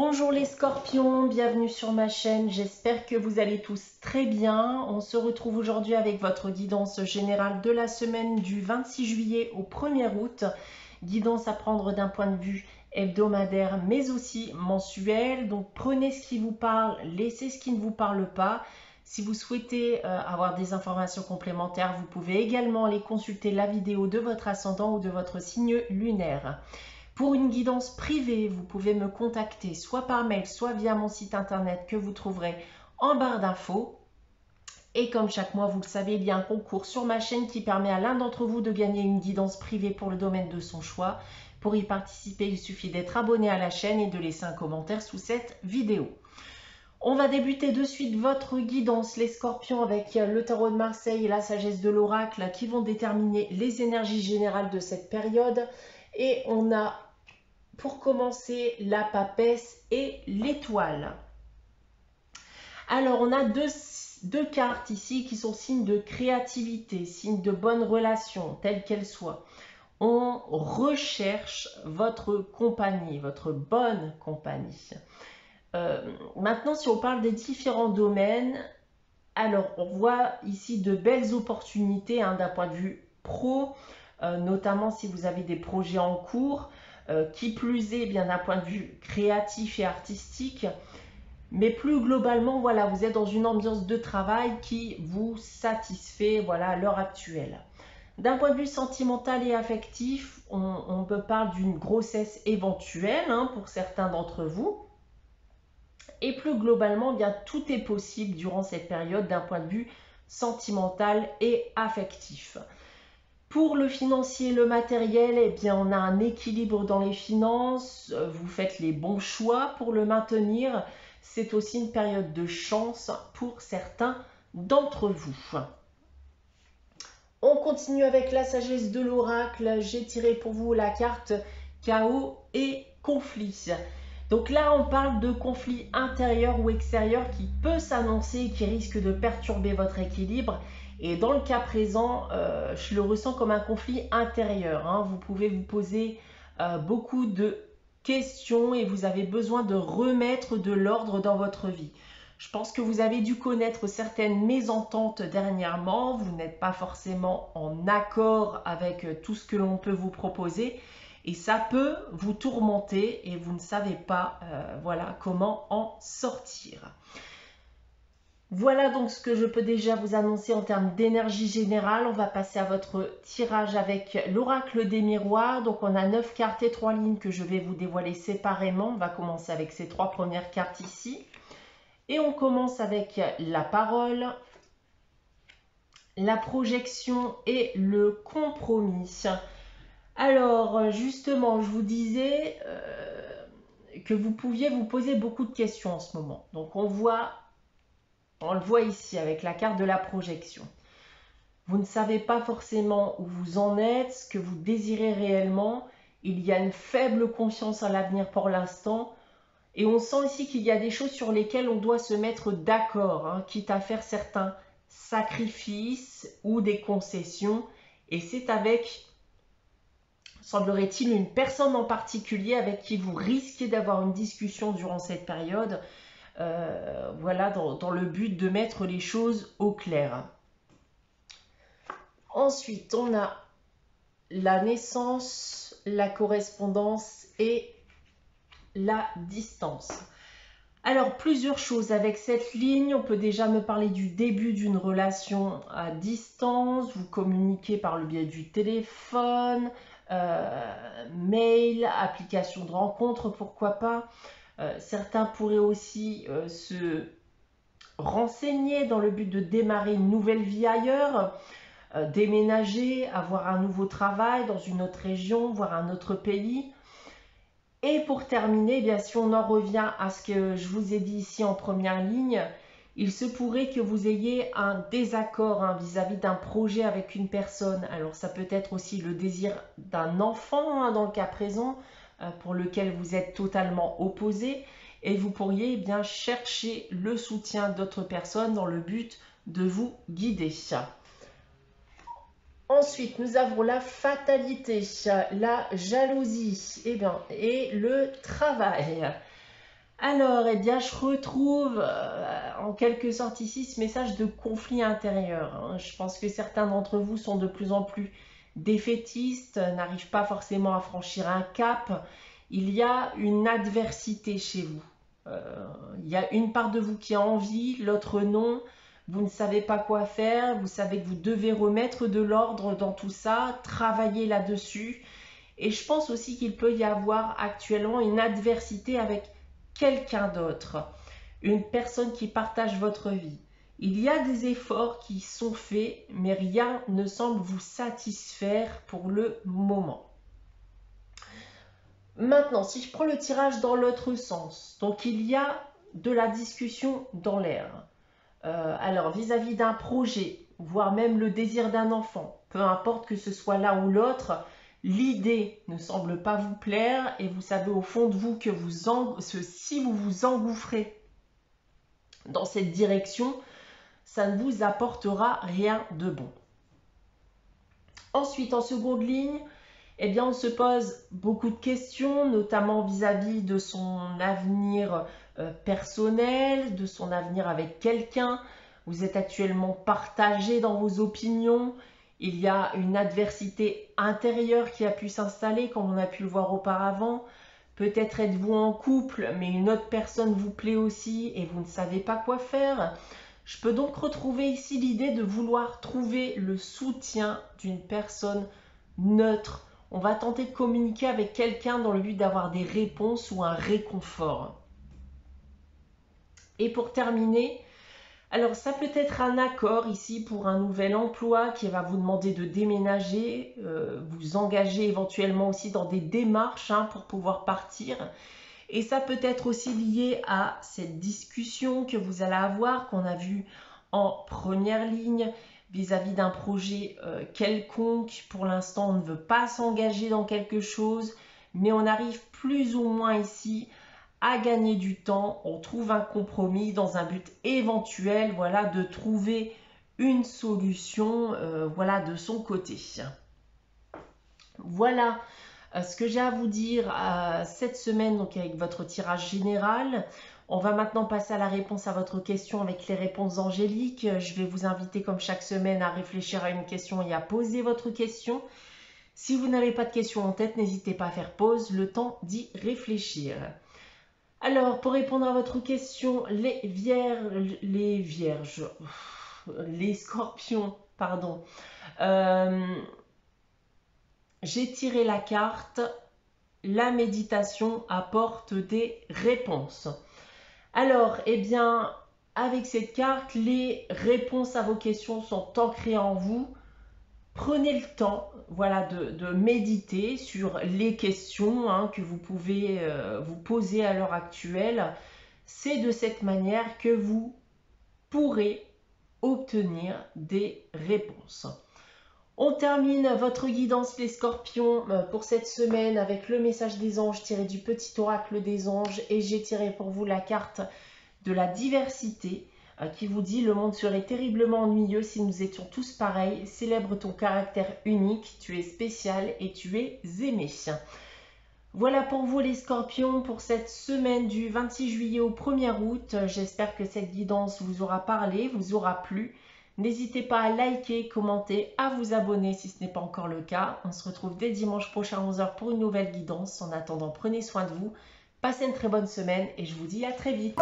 Bonjour les scorpions, bienvenue sur ma chaîne, j'espère que vous allez tous très bien. On se retrouve aujourd'hui avec votre guidance générale de la semaine du 26 juillet au 1er août. Guidance à prendre d'un point de vue hebdomadaire mais aussi mensuel. Donc prenez ce qui vous parle, laissez ce qui ne vous parle pas. Si vous souhaitez avoir des informations complémentaires, vous pouvez également aller consulter la vidéo de votre ascendant ou de votre signe lunaire. Pour une guidance privée, vous pouvez me contacter soit par mail, soit via mon site internet que vous trouverez en barre d'infos. Et comme chaque mois, vous le savez, il y a un concours sur ma chaîne qui permet à l'un d'entre vous de gagner une guidance privée pour le domaine de son choix. Pour y participer, il suffit d'être abonné à la chaîne et de laisser un commentaire sous cette vidéo. On va débuter de suite votre guidance, les scorpions, avec le tarot de Marseille et la sagesse de l'oracle qui vont déterminer les énergies générales de cette période. Et on a pour commencer la papesse et l'étoile. Alors on a deux cartes ici qui sont signes de créativité, signes de bonne relation, telle qu'elle soit. On recherche votre compagnie, votre bonne compagnie. Maintenant, si on parle des différents domaines, alors on voit ici de belles opportunités d'un point de vue pro, notamment si vous avez des projets en cours, qui plus est bien d'un point de vue créatif et artistique. Mais plus globalement, voilà, vous êtes dans une ambiance de travail qui vous satisfait, voilà, à l'heure actuelle. D'un point de vue sentimental et affectif, on peut parler d'une grossesse éventuelle pour certains d'entre vous. Et plus globalement, bien, tout est possible durant cette période d'un point de vue sentimental et affectif. Pour le financier et le matériel, eh bien, on a un équilibre dans les finances. Vous faites les bons choix pour le maintenir. C'est aussi une période de chance pour certains d'entre vous. On continue avec la sagesse de l'oracle. J'ai tiré pour vous la carte chaos et conflit. Donc là, on parle de conflit intérieur ou extérieur qui peut s'annoncer et qui risque de perturber votre équilibre. Et dans le cas présent, je le ressens comme un conflit intérieur. Vous pouvez vous poser beaucoup de questions et vous avez besoin de remettre de l'ordre dans votre vie. Je pense que vous avez dû connaître certaines mésententes dernièrement. Vous n'êtes pas forcément en accord avec tout ce que l'on peut vous proposer. Et ça peut vous tourmenter et vous ne savez pas voilà, comment en sortir. Voilà donc ce que je peux déjà vous annoncer en termes d'énergie générale. On va passer à votre tirage avec l'oracle des miroirs. Donc on a 9 cartes et 3 lignes que je vais vous dévoiler séparément. On va commencer avec ces 3 premières cartes ici. Et on commence avec la parole, la projection et le compromis. Alors justement, je vous disais que vous pouviez vous poser beaucoup de questions en ce moment. Donc on le voit ici avec la carte de la projection. Vous ne savez pas forcément où vous en êtes, ce que vous désirez réellement. Il y a une faible confiance en l'avenir pour l'instant. Et on sent ici qu'il y a des choses sur lesquelles on doit se mettre d'accord, quitte à faire certains sacrifices ou des concessions. Et c'est avec, semblerait-il, une personne en particulier avec qui vous risquez d'avoir une discussion durant cette période. Voilà, dans le but de mettre les choses au clair. Ensuite, on a la naissance, la correspondance et la distance. Alors, plusieurs choses avec cette ligne. On peut déjà me parler du début d'une relation à distance. Vous communiquez par le biais du téléphone, mail, application de rencontre, pourquoi pas. Certains pourraient aussi se renseigner dans le but de démarrer une nouvelle vie ailleurs, déménager, avoir un nouveau travail dans une autre région, voire un autre pays. Et pour terminer, bien, si on en revient à ce que je vous ai dit ici en première ligne, il se pourrait que vous ayez un désaccord vis-à-vis d'un projet avec une personne. Alors ça peut être aussi le désir d'un enfant dans le cas présent, pour lequel vous êtes totalement opposé. Et vous pourriez bien chercher le soutien d'autres personnes dans le but de vous guider. Ensuite, nous avons la fatalité, la jalousie et le travail. Alors, eh bien, je retrouve en quelque sorte ici ce message de conflit intérieur, hein. Je pense que certains d'entre vous sont de plus en plus défaitistes, n'arrivent pas forcément à franchir un cap. Il y a une adversité chez vous. Il y a une part de vous qui a envie, l'autre non. Vous ne savez pas quoi faire, vous savez que vous devez remettre de l'ordre dans tout ça, travailler là-dessus. Et je pense aussi qu'il peut y avoir actuellement une adversité avec quelqu'un d'autre, une personne qui partage votre vie. Il y a des efforts qui sont faits, mais rien ne semble vous satisfaire pour le moment. Maintenant, si je prends le tirage dans l'autre sens, donc il y a de la discussion dans l'air. Alors, vis-à-vis d'un projet, voire même le désir d'un enfant, peu importe que ce soit l'un ou l'autre, l'idée ne semble pas vous plaire et vous savez au fond de vous que si vous vous engouffrez dans cette direction, ça ne vous apportera rien de bon. Ensuite, en seconde ligne, eh bien, on se pose beaucoup de questions, notamment vis-à-vis de son avenir personnel, de son avenir avec quelqu'un. Vous êtes actuellement partagé dans vos opinions. Il y a une adversité intérieure qui a pu s'installer, comme on a pu le voir auparavant. Peut-être êtes-vous en couple, mais une autre personne vous plaît aussi et vous ne savez pas quoi faire. Je peux donc retrouver ici l'idée de vouloir trouver le soutien d'une personne neutre. On va tenter de communiquer avec quelqu'un dans le but d'avoir des réponses ou un réconfort. Et pour terminer, alors ça peut être un accord ici pour un nouvel emploi qui va vous demander de déménager, vous engager éventuellement aussi dans des démarches pour pouvoir partir. Et ça peut être aussi lié à cette discussion que vous allez avoir, qu'on a vu en première ligne, vis-à-vis d'un projet quelconque. Pour l'instant, on ne veut pas s'engager dans quelque chose, mais on arrive plus ou moins ici à gagner du temps. On trouve un compromis dans un but éventuel, voilà, de trouver une solution, voilà, de son côté. Voilà ce que j'ai à vous dire cette semaine, donc avec votre tirage général. On va maintenant passer à la réponse à votre question avec les réponses angéliques. Je vais vous inviter comme chaque semaine à réfléchir à une question et à poser votre question. Si vous n'avez pas de question en tête, n'hésitez pas à faire pause, le temps d'y réfléchir. Alors, pour répondre à votre question, les scorpions, pardon. J'ai tiré la carte, la méditation apporte des réponses. Alors, eh bien, avec cette carte, les réponses à vos questions sont ancrées en vous. Prenez le temps, voilà, de méditer sur les questions que vous pouvez vous poser à l'heure actuelle. C'est de cette manière que vous pourrez obtenir des réponses. On termine votre guidance les scorpions pour cette semaine avec le message des anges tiré du petit oracle des anges et j'ai tiré pour vous la carte de la diversité qui vous dit: le monde serait terriblement ennuyeux si nous étions tous pareils, célèbre ton caractère unique, tu es spécial et tu es aimé. Voilà pour vous les scorpions pour cette semaine du 26 juillet au 1er août. J'espère que cette guidance vous aura parlé, vous aura plu. N'hésitez pas à liker, commenter, à vous abonner si ce n'est pas encore le cas. On se retrouve dès dimanche prochain à 11 h pour une nouvelle guidance. En attendant, prenez soin de vous, passez une très bonne semaine et je vous dis à très vite.